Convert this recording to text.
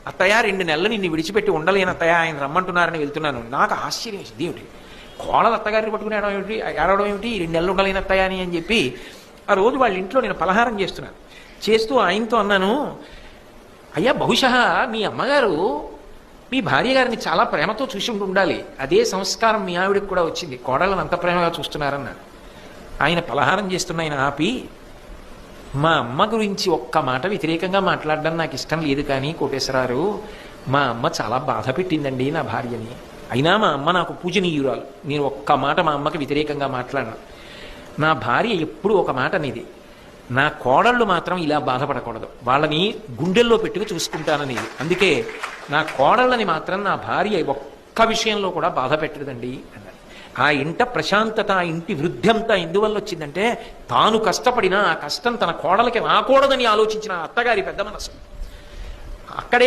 అత్తయ్య 2 నెలలు నిన్ను విడిచిపెట్టి ఉండలేను అత్తయ్య, ఆయన రమ్మంటున్నారని వెళ్తున్నాను. నాకు ఆశ్చర్యం వేసింది, ఏమిటి కోడలు అత్తగారిని పట్టుకుని ఏడవడం ఏమిటి, 2 నెలలు ఉండలేను అత్తయ్య అని చెప్పి ఆ రోజు వాళ్ళ ఇంట్లో నేను పలహారం చేస్తున్నాను. చేస్తూ ఆయనతో అన్నాను, అయ్యా బహుశా మీ అమ్మగారు మీ భార్య గారిని చాలా ప్రేమతో చూసి ఉండాలి, అదే సంస్కారం మీ ఆవిడకి కూడా వచ్చింది, కోడళ్ళని అంత ప్రేమగా చూస్తున్నారన్నాడు. ఆయన పలహారం చేస్తున్న ఆయన ఆపి, మా అమ్మ గురించి ఒక్క మాట వ్యతిరేకంగా మాట్లాడడం నాకు ఇష్టం లేదు, కానీ కోటేశ్వరారు మా అమ్మ చాలా బాధ పెట్టిందండి నా భార్యని, అయినా మా అమ్మ నాకు పూజనీయురాలు, నేను ఒక్క మాట మా అమ్మకి వ్యతిరేకంగా మాట్లాడను. నా భార్య ఎప్పుడూ ఒక మాట అనేది, నా కోడళ్ళు మాత్రం ఇలా బాధపడకూడదు, వాళ్ళని గుండెల్లో పెట్టుకు చూసుకుంటాననేది, అందుకే నా కోడళ్ళని మాత్రం నా భార్య ఒక్క విషయంలో కూడా బాధ పెట్టదండి అన్నాడు. ఆ ఇంట ప్రశాంతత, ఆ ఇంటి వృద్ధి అంతా ఎందువల్ల వచ్చిందంటే తాను కష్టపడినా ఆ కష్టం తన కోడలకి రాకూడదని ఆలోచించిన అత్తగారి పెద్ద మనసు. అక్కడే